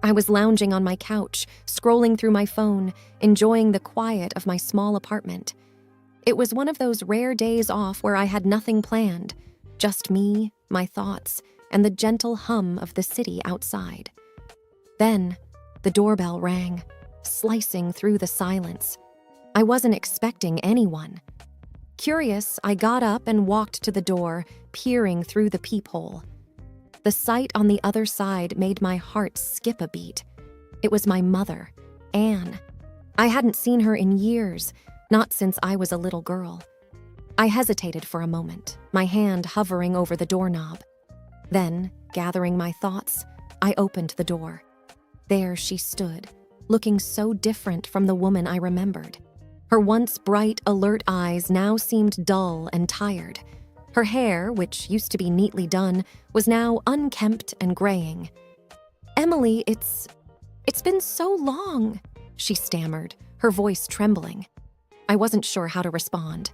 I was lounging on my couch, scrolling through my phone, enjoying the quiet of my small apartment. It was one of those rare days off where I had nothing planned, just me, my thoughts, and the gentle hum of the city outside. Then, the doorbell rang, slicing through the silence. I wasn't expecting anyone. Curious, I got up and walked to the door, peering through the peephole. The sight on the other side made my heart skip a beat. It was my mother, Anne. I hadn't seen her in years, not since I was a little girl. I hesitated for a moment, my hand hovering over the doorknob. Then, gathering my thoughts, I opened the door. There she stood, looking so different from the woman I remembered. Her once bright, alert eyes now seemed dull and tired. Her hair, which used to be neatly done, was now unkempt and graying. "Emily, it's been so long," she stammered, her voice trembling. I wasn't sure how to respond.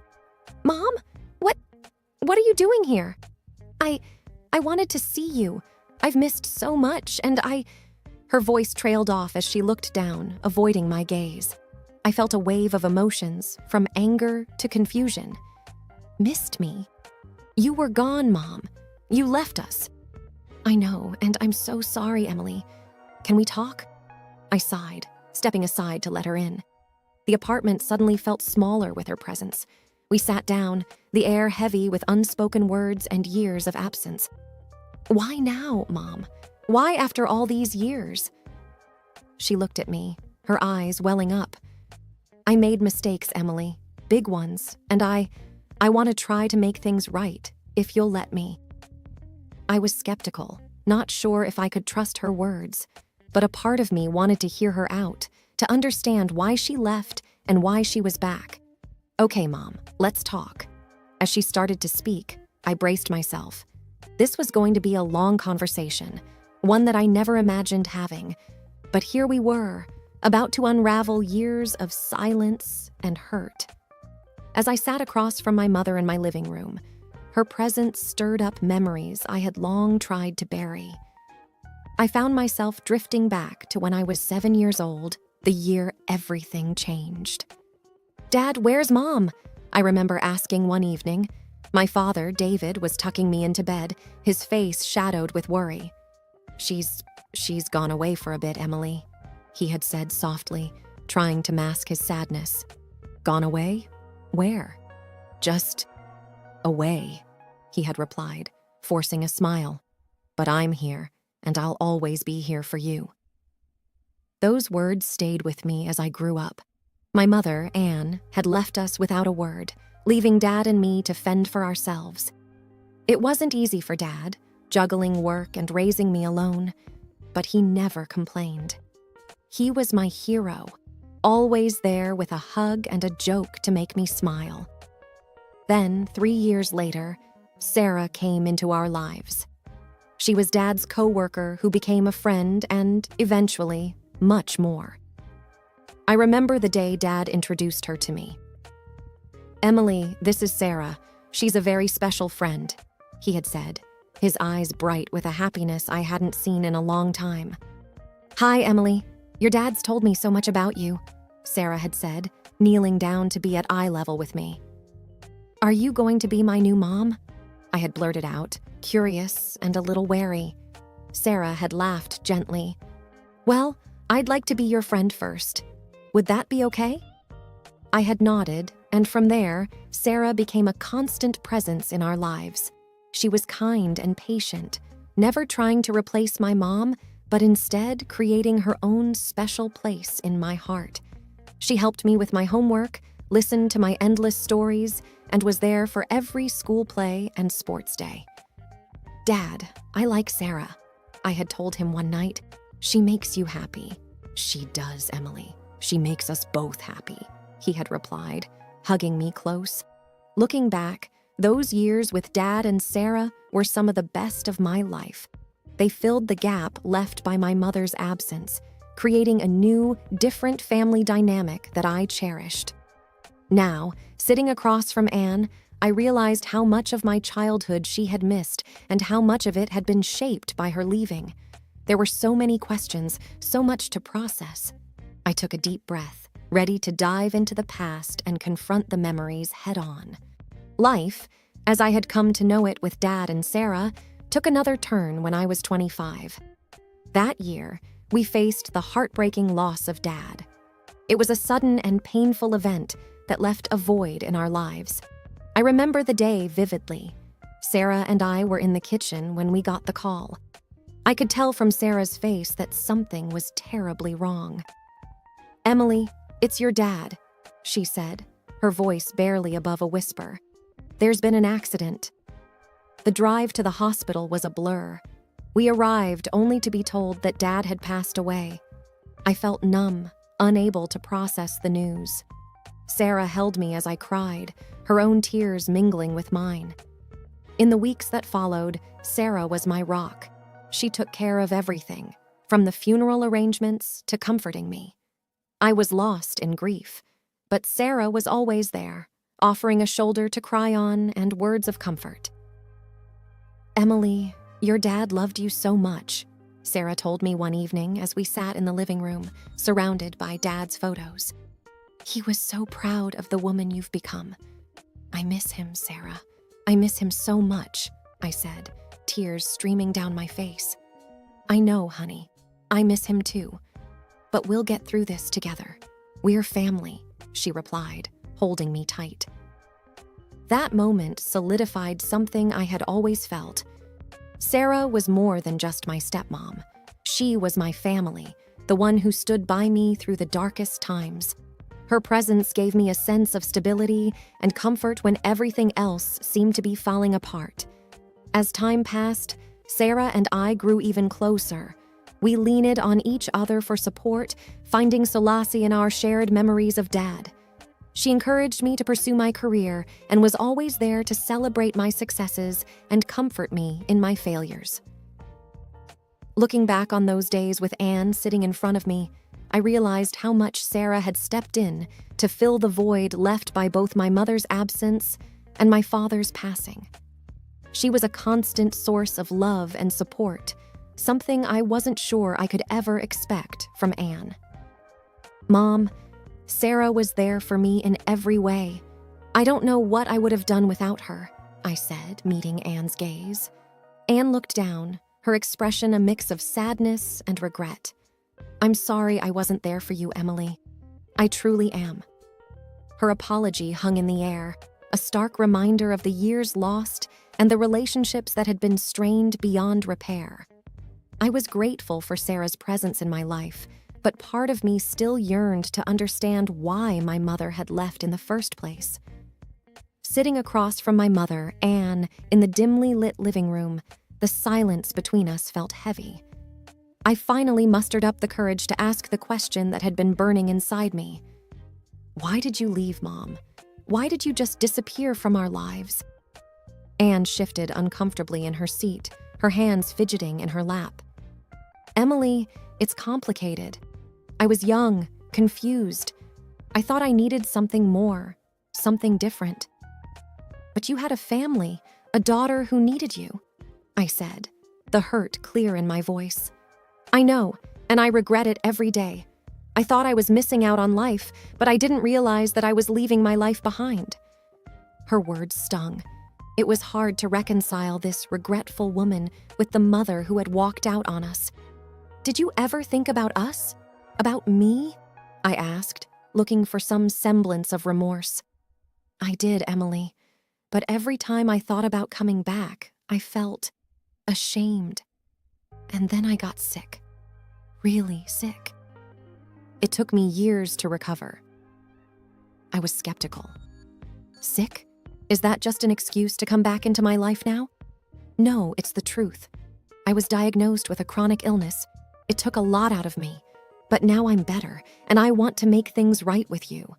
"Mom, what are you doing here? I wanted to see you. I've missed so much, and Her voice trailed off as she looked down, avoiding my gaze. I felt a wave of emotions, from anger to confusion. Missed me? You were gone, Mom. You left us. I know, and I'm so sorry, Emily. Can we talk? I sighed, stepping aside to let her in. The apartment suddenly felt smaller with her presence. We sat down, the air heavy with unspoken words and years of absence. Why now, Mom? Why after all these years? She looked at me, her eyes welling up. I made mistakes, Emily, big ones, and I want to try to make things right, if you'll let me. I was skeptical, not sure if I could trust her words, but a part of me wanted to hear her out, to understand why she left and why she was back. Okay, Mom, let's talk. As she started to speak, I braced myself. This was going to be a long conversation, one that I never imagined having. But here we were, about to unravel years of silence and hurt. As I sat across from my mother in my living room, her presence stirred up memories I had long tried to bury. I found myself drifting back to when I was 7 years old, the year everything changed. Dad, where's Mom? I remember asking one evening. My father, David, was tucking me into bed, his face shadowed with worry. She's gone away for a bit, Emily, he had said softly, trying to mask his sadness. Gone away? Where? Just away, he had replied, forcing a smile. But I'm here, and I'll always be here for you. Those words stayed with me as I grew up. My mother, Anne, had left us without a word, leaving Dad and me to fend for ourselves. It wasn't easy for Dad, juggling work and raising me alone, but he never complained. He was my hero, always there with a hug and a joke to make me smile. Then, 3 years later, Sarah came into our lives. She was Dad's co-worker who became a friend and, eventually, much more. I remember the day Dad introduced her to me. Emily, this is Sarah. She's a very special friend, he had said, his eyes bright with a happiness I hadn't seen in a long time. Hi, Emily. Your dad's told me so much about you, Sarah had said, kneeling down to be at eye level with me. Are you going to be my new mom? I had blurted out, curious and a little wary. Sarah had laughed gently. Well, I'd like to be your friend first. Would that be okay? I had nodded, and from there, Sarah became a constant presence in our lives. She was kind and patient, never trying to replace my mom, but instead creating her own special place in my heart. She helped me with my homework, listened to my endless stories, and was there for every school play and sports day. Dad, I like Sarah, I had told him one night. She makes you happy. She does, Emily. She makes us both happy, he had replied, hugging me close. Looking back, those years with Dad and Sarah were some of the best of my life. They filled the gap left by my mother's absence, creating a new, different family dynamic that I cherished. Now, sitting across from Anne, I realized how much of my childhood she had missed and how much of it had been shaped by her leaving. There were so many questions, so much to process. I took a deep breath, ready to dive into the past and confront the memories head-on. Life, as I had come to know it with Dad and Sarah, took another turn when I was 25. That year, we faced the heartbreaking loss of Dad. It was a sudden and painful event that left a void in our lives. I remember the day vividly. Sarah and I were in the kitchen when we got the call. I could tell from Sarah's face that something was terribly wrong. "Emily, it's your dad," she said, her voice barely above a whisper. "There's been an accident." The drive to the hospital was a blur. We arrived only to be told that Dad had passed away. I felt numb, unable to process the news. Sarah held me as I cried, her own tears mingling with mine. In the weeks that followed, Sarah was my rock. She took care of everything, from the funeral arrangements to comforting me. I was lost in grief, but Sarah was always there, offering a shoulder to cry on and words of comfort. "Emily, your dad loved you so much," Sarah told me one evening as we sat in the living room, surrounded by Dad's photos. "He was so proud of the woman you've become." "I miss him, Sarah. I miss him so much," I said, tears streaming down my face. "I know, honey. I miss him too. But we'll get through this together. We're family," she replied, holding me tight. That moment solidified something I had always felt. Sarah was more than just my stepmom. She was my family, the one who stood by me through the darkest times. Her presence gave me a sense of stability and comfort when everything else seemed to be falling apart. As time passed, Sarah and I grew even closer. We leaned on each other for support, finding solace in our shared memories of Dad. She encouraged me to pursue my career and was always there to celebrate my successes and comfort me in my failures. Looking back on those days with Anne sitting in front of me, I realized how much Sarah had stepped in to fill the void left by both my mother's absence and my father's passing. She was a constant source of love and support, something I wasn't sure I could ever expect from Anne. "Mom, Sarah was there for me in every way. I don't know what I would have done without her," I said, meeting Anne's gaze. Anne looked down, her expression a mix of sadness and regret. "I'm sorry I wasn't there for you, Emily. I truly am." Her apology hung in the air, a stark reminder of the years lost and the relationships that had been strained beyond repair. I was grateful for Sarah's presence in my life, but part of me still yearned to understand why my mother had left in the first place. Sitting across from my mother, Anne, in the dimly lit living room, the silence between us felt heavy. I finally mustered up the courage to ask the question that had been burning inside me. "Why did you leave, Mom? Why did you just disappear from our lives?" Anne shifted uncomfortably in her seat, her hands fidgeting in her lap. "Emily, it's complicated. I was young, confused. I thought I needed something more, something different. But you had a family, a daughter who needed you," I said, the hurt clear in my voice. "I know, and I regret it every day. I thought I was missing out on life, but I didn't realize that I was leaving my life behind." Her words stung. It was hard to reconcile this regretful woman with the mother who had walked out on us. "Did you ever think about us? About me?" I asked, looking for some semblance of remorse. "I did, Emily, but every time I thought about coming back, I felt ashamed. And then I got sick. Really sick. It took me years to recover." I was skeptical. "Sick? Is that just an excuse to come back into my life now?" "No, it's the truth. I was diagnosed with a chronic illness. It took a lot out of me, but now I'm better, and I want to make things right with you."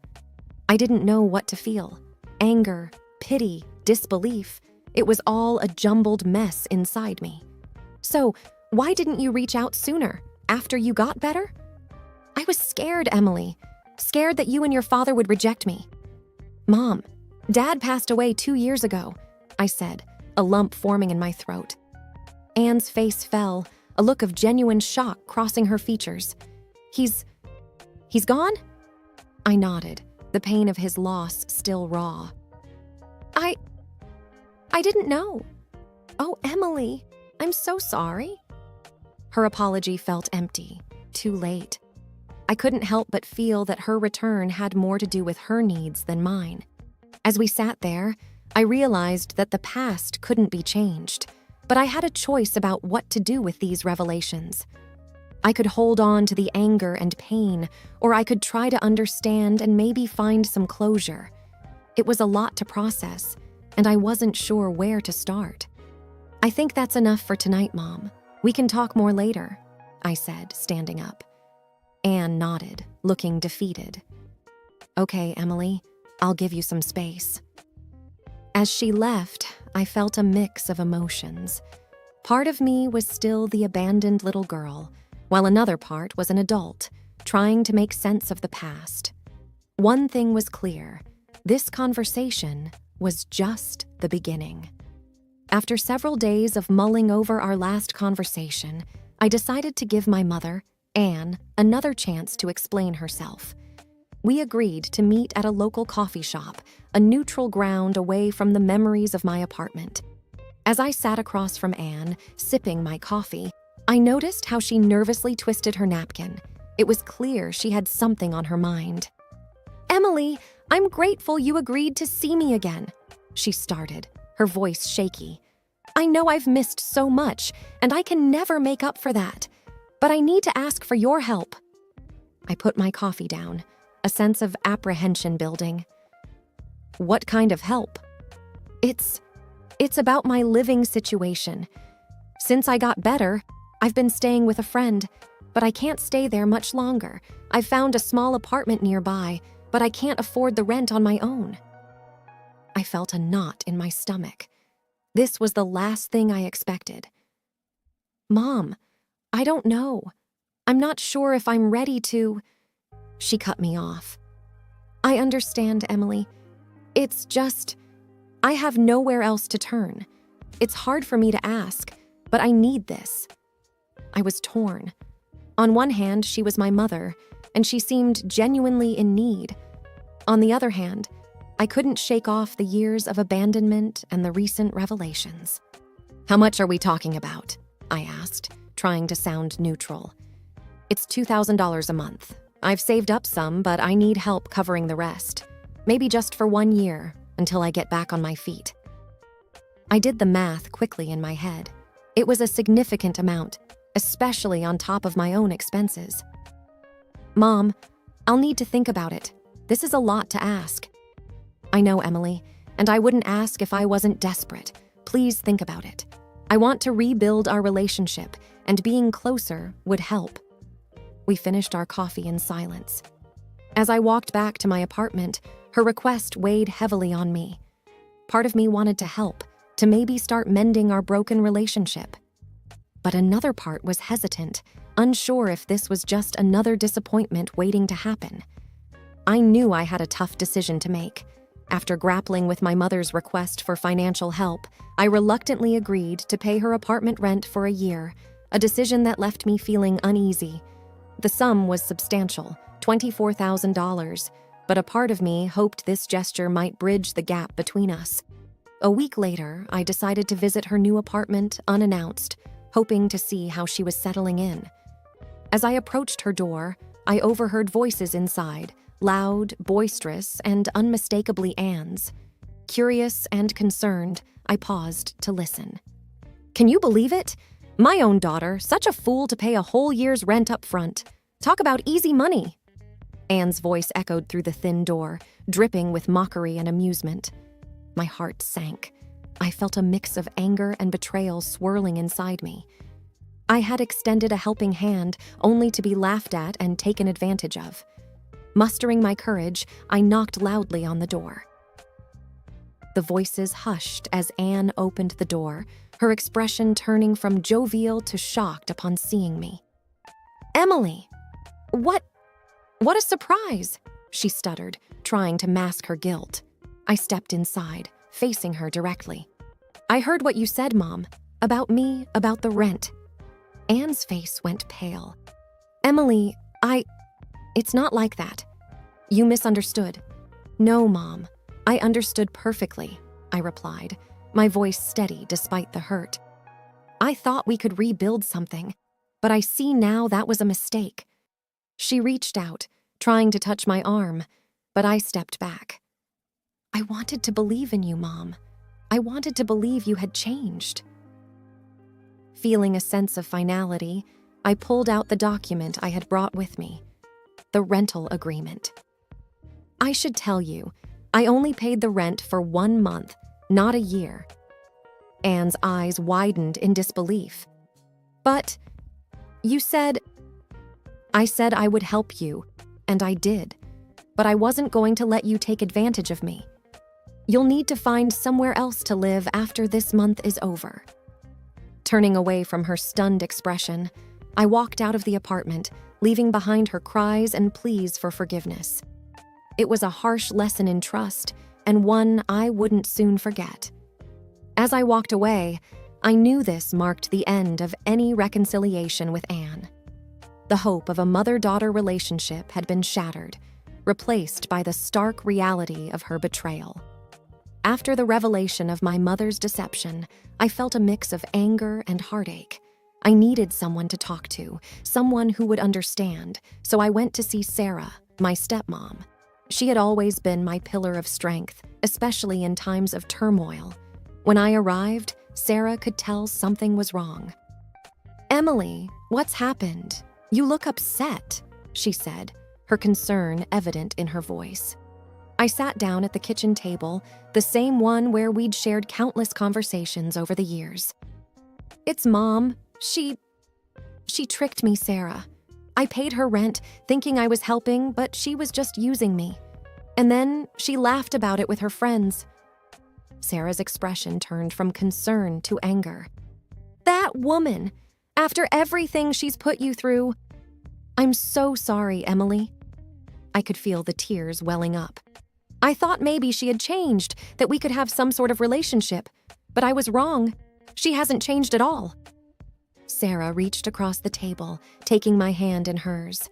I didn't know what to feel. Anger, pity, disbelief. It was all a jumbled mess inside me. "So, why didn't you reach out sooner, after you got better?" "I was scared, Emily. Scared that you and your father would reject me." "Mom, Dad passed away 2 years ago," I said, a lump forming in my throat. Anne's face fell, a look of genuine shock crossing her features. He's gone?" I nodded, the pain of his loss still raw. I didn't know. Oh, Emily, I'm so sorry." Her apology felt empty, too late. I couldn't help but feel that her return had more to do with her needs than mine. As we sat there, I realized that the past couldn't be changed, but I had a choice about what to do with these revelations. I could hold on to the anger and pain, or I could try to understand and maybe find some closure. It was a lot to process, and I wasn't sure where to start. "I think that's enough for tonight, Mom. We can talk more later," I said, standing up. Anne nodded, looking defeated. "Okay, Emily, I'll give you some space." As she left, I felt a mix of emotions. Part of me was still the abandoned little girl, while another part was an adult, trying to make sense of the past. One thing was clear: this conversation was just the beginning. After several days of mulling over our last conversation, I decided to give my mother, Anne, another chance to explain herself. We agreed to meet at a local coffee shop, a neutral ground away from the memories of my apartment. As I sat across from Anne, sipping my coffee, I noticed how she nervously twisted her napkin. It was clear she had something on her mind. "Emily, I'm grateful you agreed to see me again," she started, her voice shaky. "I know I've missed so much, and I can never make up for that. But I need to ask for your help." I put my coffee down, a sense of apprehension building. "What kind of help?" It's about my living situation. Since I got better, I've been staying with a friend, but I can't stay there much longer. I've found a small apartment nearby, but I can't afford the rent on my own." I felt a knot in my stomach. This was the last thing I expected. "Mom, I don't know. I'm not sure if I'm ready to—" She cut me off. "I understand, Emily. It's just, I have nowhere else to turn. It's hard for me to ask, but I need this." I was torn. On one hand, she was my mother, and she seemed genuinely in need. On the other hand, I couldn't shake off the years of abandonment and the recent revelations. "How much are we talking about?" I asked, trying to sound neutral. "It's $2,000 a month. I've saved up some, but I need help covering the rest. Maybe just for 1 year, until I get back on my feet." I did the math quickly in my head. It was a significant amount, especially on top of my own expenses. "Mom, I'll need to think about it. This is a lot to ask." "I know, Emily, and I wouldn't ask if I wasn't desperate. Please think about it. I want to rebuild our relationship, and being closer would help." We finished our coffee in silence. As I walked back to my apartment, her request weighed heavily on me. Part of me wanted to help, to maybe start mending our broken relationship. But another part was hesitant, unsure if this was just another disappointment waiting to happen. I knew I had a tough decision to make. After grappling with my mother's request for financial help, I reluctantly agreed to pay her apartment rent for a year, a decision that left me feeling uneasy. The sum was substantial, $24,000, but a part of me hoped this gesture might bridge the gap between us. A week later, I decided to visit her new apartment unannounced, hoping to see how she was settling in. As I approached her door, I overheard voices inside, loud, boisterous, and unmistakably Anne's. Curious and concerned, I paused to listen. "Can you believe it? My own daughter, such a fool to pay a whole year's rent up front. Talk about easy money." Anne's voice echoed through the thin door, dripping with mockery and amusement. My heart sank. I felt a mix of anger and betrayal swirling inside me. I had extended a helping hand only to be laughed at and taken advantage of. Mustering my courage, I knocked loudly on the door. The voices hushed as Anne opened the door, her expression turning from jovial to shocked upon seeing me. "Emily! What a surprise!" she stuttered, trying to mask her guilt. I stepped inside, facing her directly. "I heard what you said, Mom. About me, about the rent." Anne's face went pale. Emily, it's not like that. You misunderstood. No, Mom. I understood perfectly, I replied, my voice steady despite the hurt. I thought we could rebuild something, but I see now that was a mistake. She reached out, trying to touch my arm, but I stepped back. I wanted to believe in you, Mom. I wanted to believe you had changed. Feeling a sense of finality, I pulled out the document I had brought with me, the rental agreement. I should tell you, I only paid the rent for 1 month, not a year. Anne's eyes widened in disbelief. But you said... I said I would help you, and I did, but I wasn't going to let you take advantage of me. You'll need to find somewhere else to live after this month is over. Turning away from her stunned expression, I walked out of the apartment, leaving behind her cries and pleas for forgiveness. It was a harsh lesson in trust, and one I wouldn't soon forget. As I walked away, I knew this marked the end of any reconciliation with Anne. The hope of a mother-daughter relationship had been shattered, replaced by the stark reality of her betrayal. After the revelation of my mother's deception, I felt a mix of anger and heartache. I needed someone to talk to, someone who would understand, so I went to see Sarah, my stepmom. She had always been my pillar of strength, especially in times of turmoil. When I arrived, Sarah could tell something was wrong. "Emily, what's happened? You look upset," she said, her concern evident in her voice. I sat down at the kitchen table, the same one where we'd shared countless conversations over the years. "It's Mom. She tricked me, Sarah. I paid her rent, thinking I was helping, but she was just using me. And then she laughed about it with her friends." Sarah's expression turned from concern to anger. "That woman! After everything she's put you through..." "I'm so sorry, Emily." I could feel the tears welling up. "I thought maybe she had changed, that we could have some sort of relationship. But I was wrong. She hasn't changed at all." Sarah reached across the table, taking my hand in hers.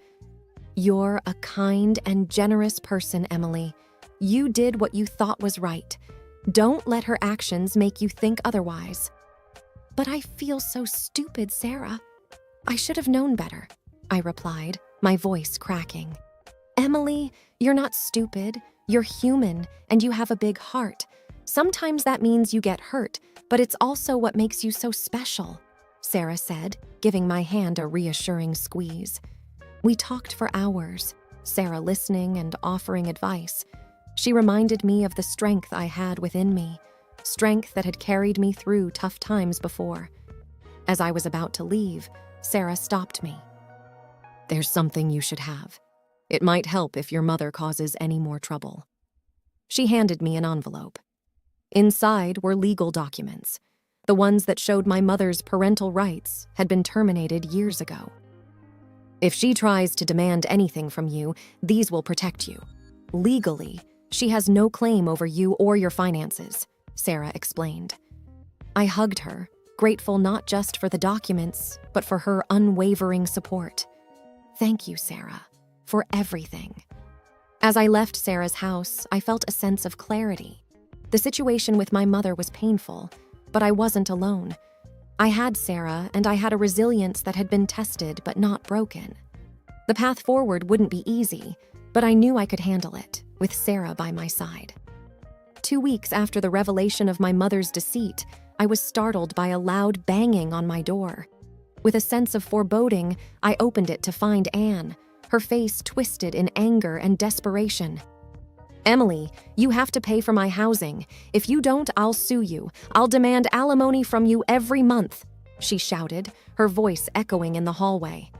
"You're a kind and generous person, Emily. You did what you thought was right. Don't let her actions make you think otherwise." "But I feel so stupid, Sarah. I should have known better," I replied, my voice cracking. "Emily, you're not stupid. You're human, and you have a big heart. Sometimes that means you get hurt, but it's also what makes you so special," Sarah said, giving my hand a reassuring squeeze. We talked for hours, Sarah listening and offering advice. She reminded me of the strength I had within me, strength that had carried me through tough times before. As I was about to leave, Sarah stopped me. "There's something you should have. It might help if your mother causes any more trouble." She handed me an envelope. Inside were legal documents. The ones that showed my mother's parental rights had been terminated years ago. "If she tries to demand anything from you, these will protect you. Legally, she has no claim over you or your finances," Sarah explained. I hugged her, grateful not just for the documents, but for her unwavering support. "Thank you, Sarah, for everything." As I left Sarah's house, I felt a sense of clarity. The situation with my mother was painful, but I wasn't alone. I had Sarah, and I had a resilience that had been tested but not broken. The path forward wouldn't be easy, but I knew I could handle it, with Sarah by my side. 2 weeks after the revelation of my mother's deceit, I was startled by a loud banging on my door. With a sense of foreboding, I opened it to find Anne, her face twisted in anger and desperation. "Emily, you have to pay for my housing. If you don't, I'll sue you. I'll demand alimony from you every month," she shouted, her voice echoing in the hallway.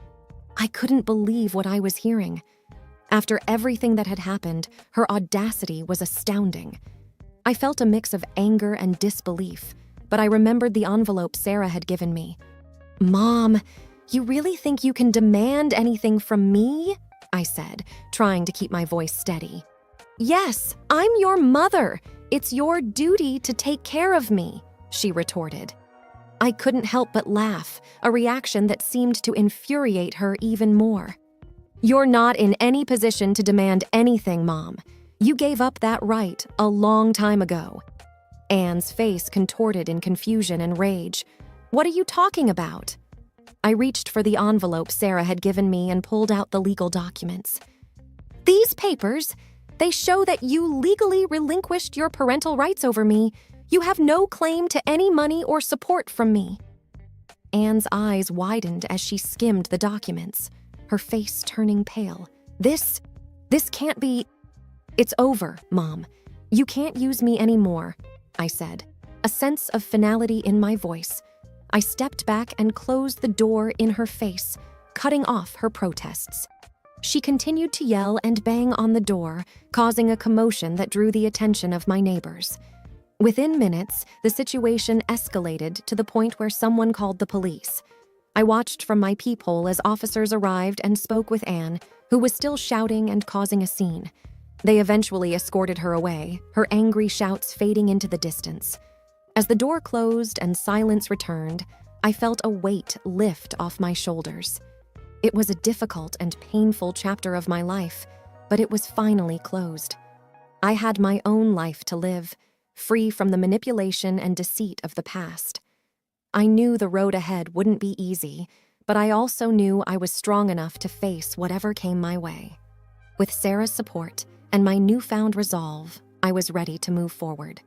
I couldn't believe what I was hearing. After everything that had happened, her audacity was astounding. I felt a mix of anger and disbelief, but I remembered the envelope Sarah had given me. "Mom, you really think you can demand anything from me?" I said, trying to keep my voice steady. "Yes, I'm your mother. It's your duty to take care of me," she retorted. I couldn't help but laugh, a reaction that seemed to infuriate her even more. "You're not in any position to demand anything, Mom. You gave up that right a long time ago." Anne's face contorted in confusion and rage. "What are you talking about?" I reached for the envelope Sarah had given me and pulled out the legal documents. "These papers, they show that you legally relinquished your parental rights over me. You have no claim to any money or support from me." Anne's eyes widened as she skimmed the documents, her face turning pale. This can't be." "It's over, Mom. You can't use me anymore," I said, a sense of finality in my voice. I stepped back and closed the door in her face, cutting off her protests. She continued to yell and bang on the door, causing a commotion that drew the attention of my neighbors. Within minutes, the situation escalated to the point where someone called the police. I watched from my peephole as officers arrived and spoke with Anne, who was still shouting and causing a scene. They eventually escorted her away, her angry shouts fading into the distance. As the door closed and silence returned, I felt a weight lift off my shoulders. It was a difficult and painful chapter of my life, but it was finally closed. I had my own life to live, free from the manipulation and deceit of the past. I knew the road ahead wouldn't be easy, but I also knew I was strong enough to face whatever came my way. With Sarah's support and my newfound resolve, I was ready to move forward.